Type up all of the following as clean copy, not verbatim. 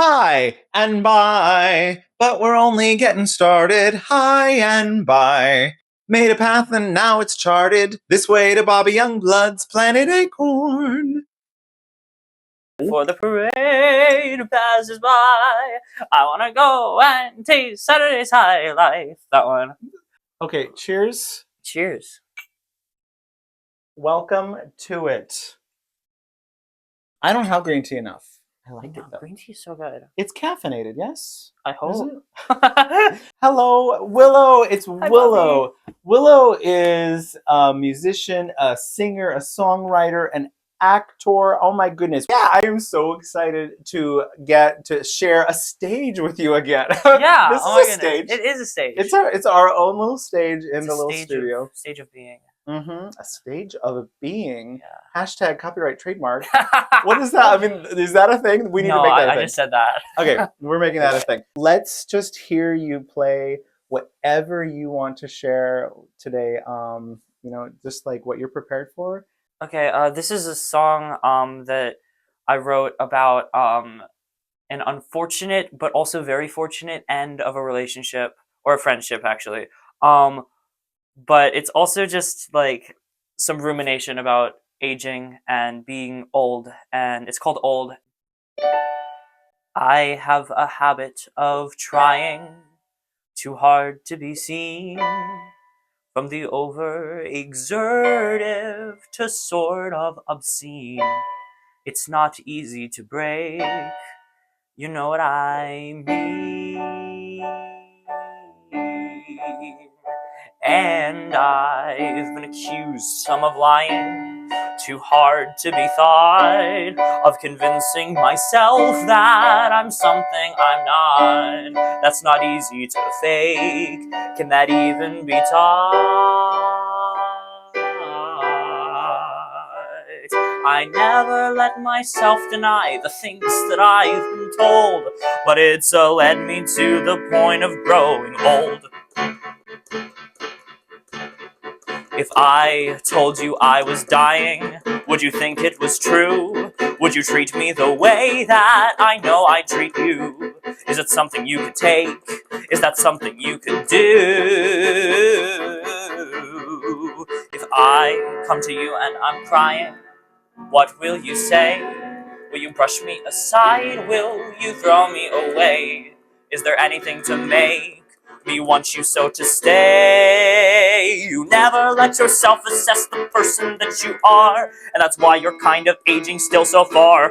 Hi and bye, but we're only getting started. Hi and bye. Made a path and now it's charted. This way to Bobby Youngblood's planet Acorn. Before the parade passes by, I wanna go and taste Saturday's high life. That one. Okay, cheers. Cheers. Welcome to it. I don't have green tea enough. I like it though. Green tea is so good. It's caffeinated, yes? I hope. Hello, Willow. It's Willow. Bobby. Willow is a musician, a singer, a songwriter, an actor. Oh my goodness. Yeah, I am so excited to get to share a stage with you again. Yeah, This is a stage. It is a stage. It's our own little stage in the little studio. Stage of being. A stage of being. Yeah. Hashtag copyright trademark. What is that? I mean, is that a thing? We need to make that a thing. I just said that. Okay, we're making that a thing. Let's just hear you play whatever you want to share today. Just like what you're prepared for. Okay, this is a song that I wrote about an unfortunate but also very fortunate end of a relationship or a friendship, actually. But it's also just like some rumination about aging and being old, and it's called Old. I have a habit of trying too hard to be seen, from the over-exertive to sort of obscene. It's not easy to break, you know what I mean. And I've been accused some of lying, too hard to be thought, of convincing myself that I'm something I'm not. That's not easy to fake, can that even be taught? I never let myself deny the things that I've been told, but it's led me to the point of growing old. If I told you I was dying, would you think it was true? Would you treat me the way that I know I treat you? Is it something you could take? Is that something you could do? If I come to you and I'm crying, what will you say? Will you brush me aside? Will you throw me away? Is there anything to make me want you so to stay? You never let yourself assess the person that you are, and that's why you're kind of aging still so far.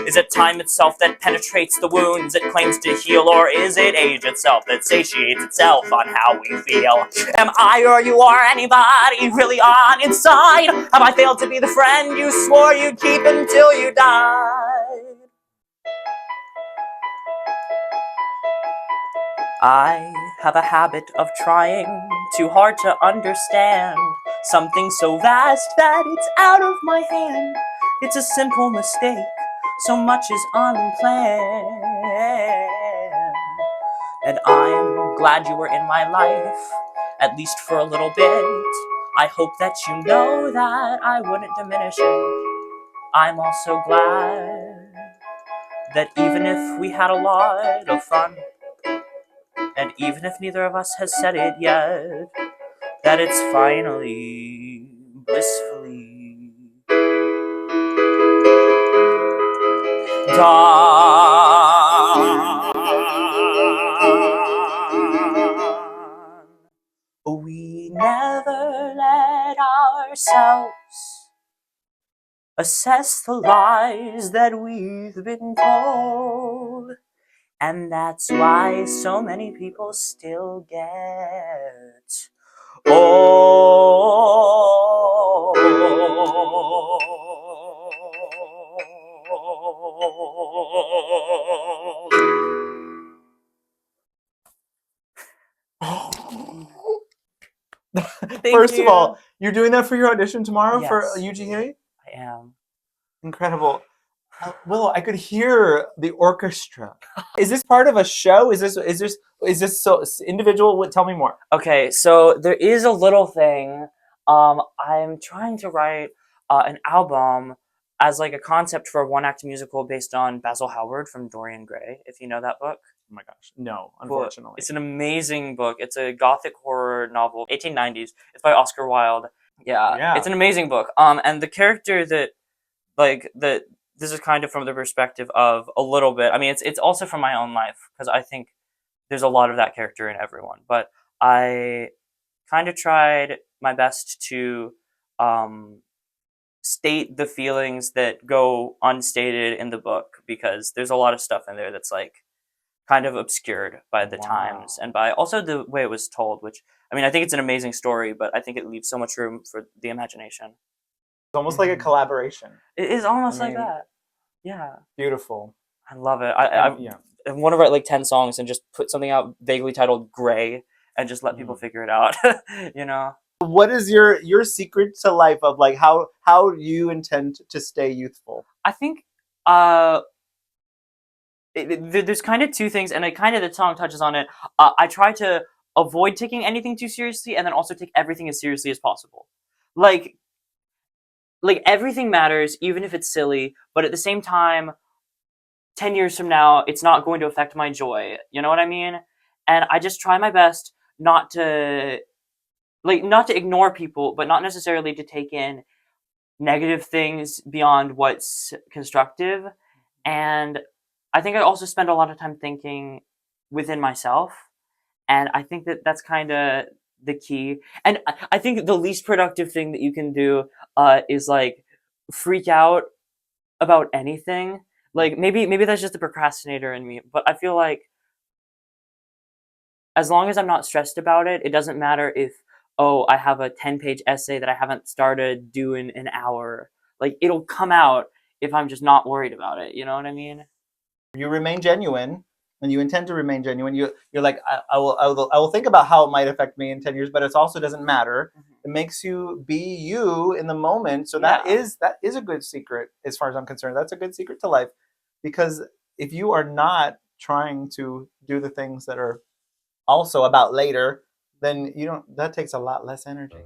Is it time itself that penetrates the wounds it claims to heal, or is it age itself that satiates itself on how we feel? Am I or you or anybody really on inside? Have I failed to be the friend you swore you'd keep until you died? I have a habit of trying too hard to understand something so vast that it's out of my hand. It's a simple mistake, so much is unplanned. And I'm glad you were in my life, at least for a little bit. I hope that you know that I wouldn't diminish it. I'm also glad that even if we had a lot of fun, and even if neither of us has said it yet, that it's finally, blissfully done. We never let ourselves assess the lies that we've been told. And that's why so many people still get old. First of all, you're doing that for your audition tomorrow for UGA? I am. Incredible. Willow, I could hear the orchestra. Is this part of a show? Is this so individual? Tell me more. Okay, so there is a little thing. I'm trying to write an album as like a concept for a one-act musical based on Basil Hallward from Dorian Gray, if you know that book. Oh my gosh, no, unfortunately. It's an amazing book. It's a gothic horror novel, 1890s. It's by Oscar Wilde. Yeah, it's an amazing book. And the character that, like, this is kind of from the perspective of a little bit. I mean, it's also from my own life, because I think there's a lot of that character in everyone. But I kind of tried my best to state the feelings that go unstated in the book, because there's a lot of stuff in there that's like kind of obscured by the times and by also the way it was told, which, I mean, I think it's an amazing story, but I think it leaves so much room for the imagination. It's almost like a collaboration. It is almost like that. Yeah. Beautiful. I love it. I want to write like 10 songs and just put something out vaguely titled Gray and just let people figure it out, you know? What is your secret to life of like how you intend to stay youthful? I think there's kind of two things, and the song touches on it. I try to avoid taking anything too seriously, and then also take everything as seriously as possible. Like everything matters, even if it's silly, but at the same time, 10 years from now, it's not going to affect my joy. You know what I mean? And I just try my best not to ignore people, but not necessarily to take in negative things beyond what's constructive. And I think I also spend a lot of time thinking within myself. And I think that that's kind of the key. And I think the least productive thing that you can do is like freak out about anything. Like maybe that's just the procrastinator in me, but I feel like as long as I'm not stressed about it, it doesn't matter if, oh, I have a 10-page essay that I haven't started due in an hour. Like, it'll come out if I'm just not worried about it. You know what I mean? You remain genuine, and you intend to remain genuine. You're like, I will think about how it might affect me in 10 years, but it also doesn't matter. It makes you be you in the moment. So that is a good secret as far as I'm concerned. That's a good secret to life, because if you are not trying to do the things that are also about later, then that takes a lot less energy.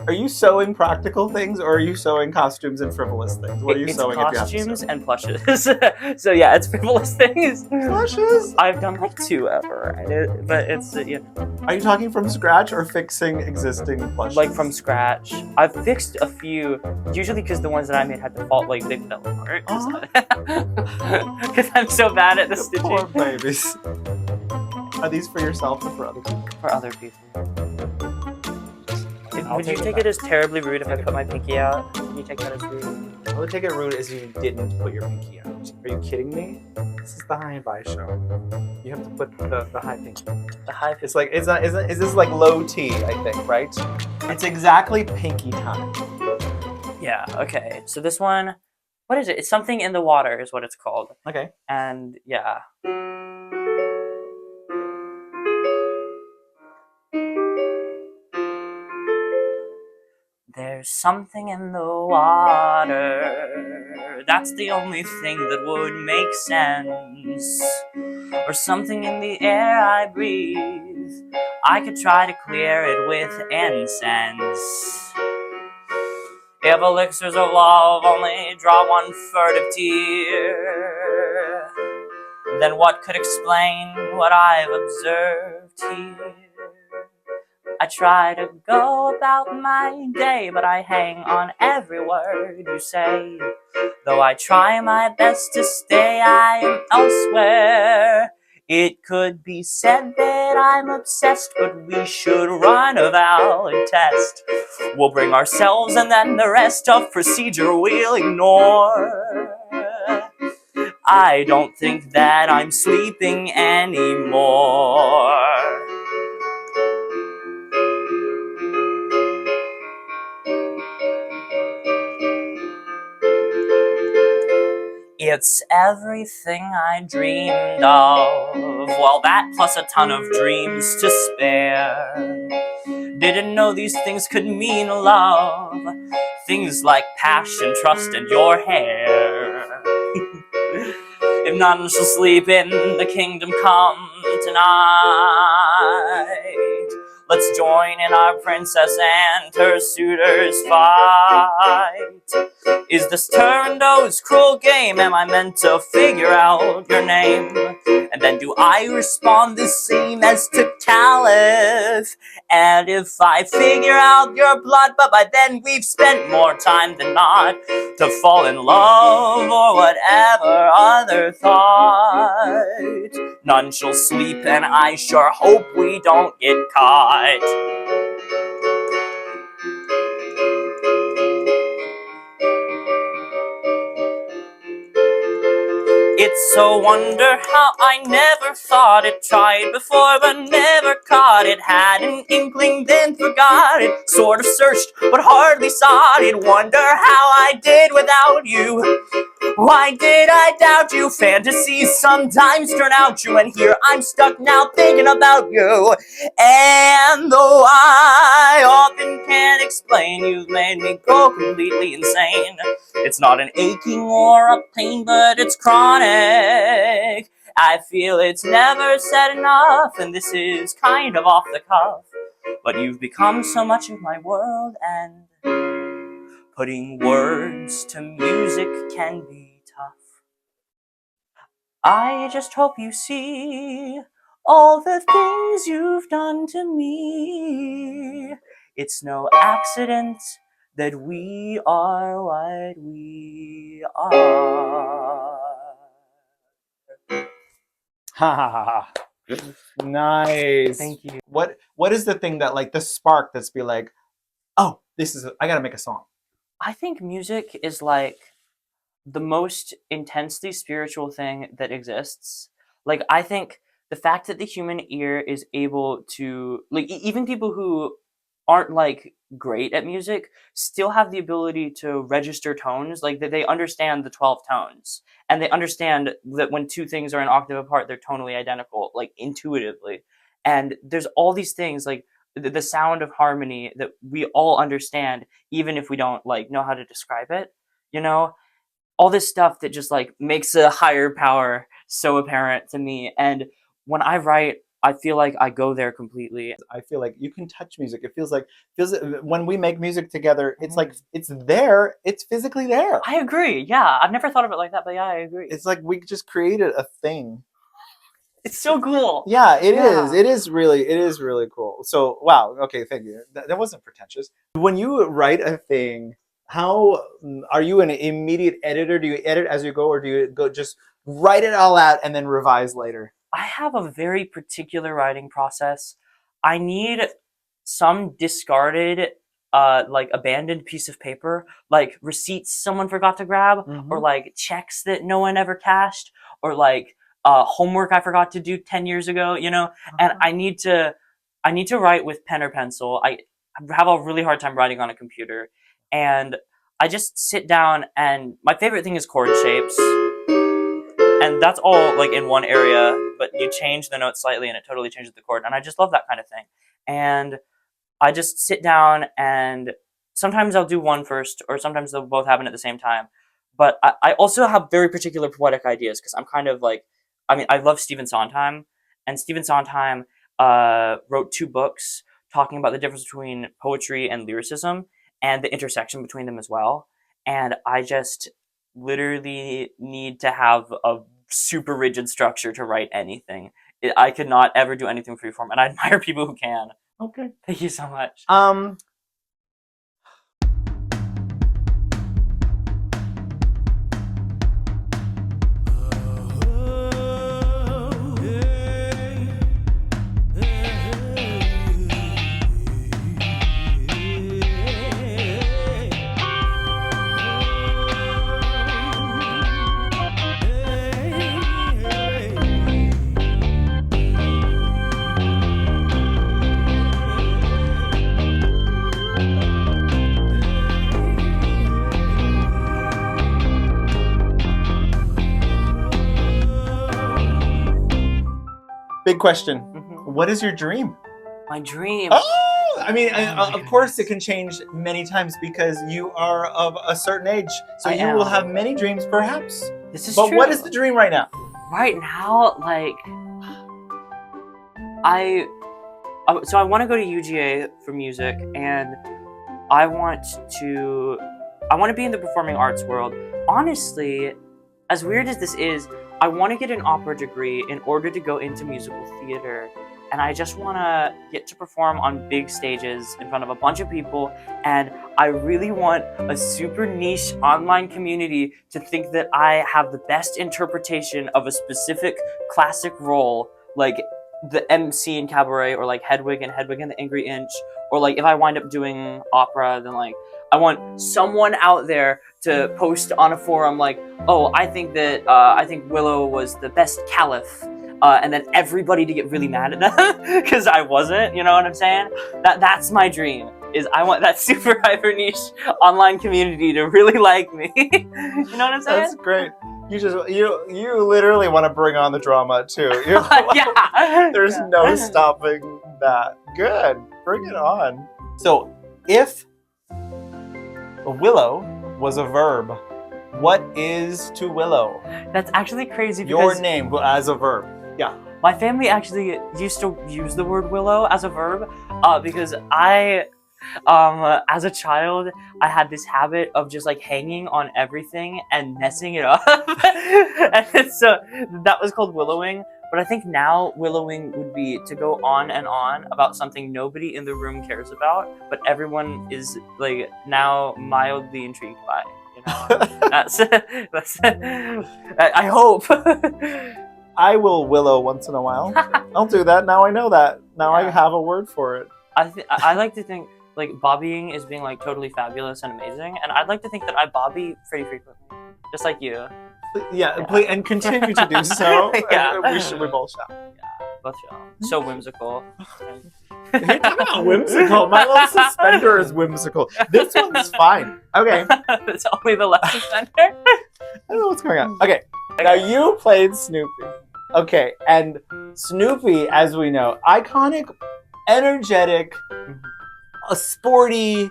Are you sewing practical things, or are you sewing costumes and frivolous things? What are you sewing? It's costumes and plushes. So yeah, it's frivolous things. Plushes? I've done like 2 ever, but it's Are you talking from scratch or fixing existing plushes? Like from scratch. I've fixed a few, usually because the ones that I made had to fall, like they fell apart. Because I'm so bad at the stitching. Poor babies. Are these for yourself or for other people? For other people. Would you take it as terribly rude if I put my pinky out? Would you take that as rude? I would take it rude as you didn't put your pinky out. Are you kidding me? This is the high and by show. You have to put the high pinky. The high. It's like is this like low T? I think, right? It's exactly pinky time. Yeah. Okay. So this one, what is it? It's something in the water, is what it's called. Okay. And yeah. There's something in the water, that's the only thing that would make sense. Or something in the air I breathe, I could try to clear it with incense. If elixirs of love only draw one furtive tear, then what could explain what I've observed here? I try to go about my day, but I hang on every word you say. Though I try my best to stay, I am elsewhere. It could be said that I'm obsessed, but we should run a valid test. We'll bring ourselves and then the rest of procedure we'll ignore. I don't think that I'm sleeping anymore. It's everything I dreamed of. Well, that plus a ton of dreams to spare. Didn't know these things could mean love. Things like passion, trust, and your hair. If none shall sleep in the kingdom come tonight, let's join in our princess and her suitors' fight. Is this Turando's cruel game? Am I meant to figure out your name? And then do I respond the same as to Caliph? And if I figure out your blood, but by then we've spent more time than not to fall in love or whatever other thought, none shall sleep, and I sure hope we don't get caught. It's a wonder how I never thought it, tried before but never caught it, had an inkling then forgot it, sort of searched but hardly sought it, wonder how I did without you. Why did I doubt you? Fantasies sometimes turn out true, and here I'm stuck now thinking about you. And though I often can't explain, you've made me go completely insane. It's not an aching or a pain, but it's chronic. I feel it's never said enough, and this is kind of off the cuff. But you've become so much of my world, and putting words to music can be tough. I just hope you see all the things you've done to me. It's no accident that we are what we are. Ha ha ha ha. Nice. Thank you. What is the thing that, like, the spark that's be like, oh, I gotta make a song? I think music is like the most intensely spiritual thing that exists. Like, I think the fact that the human ear is able to, like, even people who aren't like great at music still have the ability to register tones, like that they understand the 12 tones, and they understand that when two things are an octave apart, they're tonally identical, like intuitively. And there's all these things, like the sound of harmony, that we all understand, even if we don't like know how to describe it, you know? All this stuff that just like makes a higher power so apparent to me. And when I write, I feel like I go there completely. I feel like you can touch music. It feels when we make music together, it's like it's there. It's physically there. I agree. Yeah, I've never thought of it like that, but yeah, I agree. It's like we just created a thing. It's so cool. Yeah, it is. It is really cool. So wow. Okay, thank you. That wasn't pretentious. When you write a thing, how are you an immediate editor? Do you edit as you go, or do you go just write it all out and then revise later? I have a very particular writing process. I need some discarded, like abandoned piece of paper, like receipts someone forgot to grab, or like checks that no one ever cashed, or like homework I forgot to do 10 years ago, you know? And I need to write with pen or pencil. I have a really hard time writing on a computer. And I just sit down, and my favorite thing is chord shapes. And that's all like in one area, but you change the note slightly and it totally changes the chord. And I just love that kind of thing. And I just sit down, and sometimes I'll do one first, or sometimes they'll both happen at the same time. But I also have very particular poetic ideas, because I'm kind of like, I love Stephen Sondheim. And Stephen Sondheim wrote 2 books talking about the difference between poetry and lyricism, and the intersection between them as well. And I just literally need to have a super rigid structure to write anything. I could not ever do anything freeform, and I admire people who can. Okay. Thank you so much. Big question. What is your dream? My dream. Oh, of course it can change many times, because you are of a certain age. So you will have many dreams, perhaps. This is true. But what is the true. dream right now? Right now, like, so I want to go to UGA for music, and I want to I want to be in the performing arts world. Honestly, as weird as this is, I want to get an opera degree in order to go into musical theater. And I just want to get to perform on big stages in front of a bunch of people. And I really want a super niche online community to think that I have the best interpretation of a specific classic role, like the MC in Cabaret, or like Hedwig and the Angry Inch, or like if I wind up doing opera, then like I want someone out there to post on a forum like, oh, I think Willow was the best caliph. And then everybody to get really mad at them because I wasn't, you know what I'm saying? That's my dream, is I want that super hyper niche online community to really like me. You know what I'm saying? That's great. You literally want to bring on the drama too. You're like, Yeah. There's no stopping that. Good. Bring it on. So if willow was a verb, what is to willow? That's actually crazy because Your name as a verb. Yeah. my family actually used to use the word willow as a verb because I, as a child, I had this habit of just like hanging on everything and messing it up. And so that was called willowing. But I think now willowing would be to go on and on about something nobody in the room cares about, but everyone is like now mildly intrigued by. You know, that's I hope. I will willow once in a while. I'll do that. Now I know that. Now I have a word for it. I like to think like bobbying is being like totally fabulous and amazing, and I'd like to think that I bobby pretty frequently, just like you. Yeah. Please, and continue to do so. Yeah. We both shall. Yeah, both shall. So whimsical. You're talking about whimsical. My little suspender is whimsical. This one's fine. Okay. It's only the left suspender. I don't know what's going on. Okay. Now you played Snoopy. Okay, and Snoopy, as we know, iconic, energetic, sporty,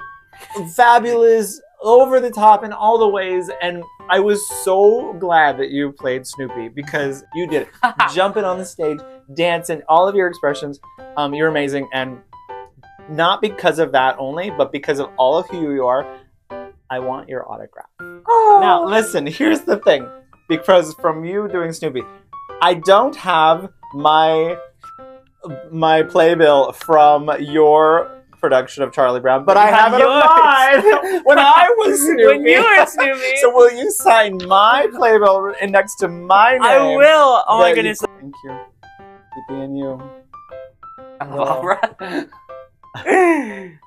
fabulous, over the top in all the ways, and I was so glad that you played Snoopy because you did it. Jumping on the stage, dancing, all of your expressions, you're amazing, and not because of that only, but because of all of who you are, I want your autograph. Oh. Now, listen, here's the thing, because from you doing Snoopy, I don't have my playbill from your production of Charlie Brown, but I have it of mine when I was Snoopy. When you were Snoopy. So will you sign my playbill next to my name? I will. Oh my goodness. Thank you. Keep being you. I love opera.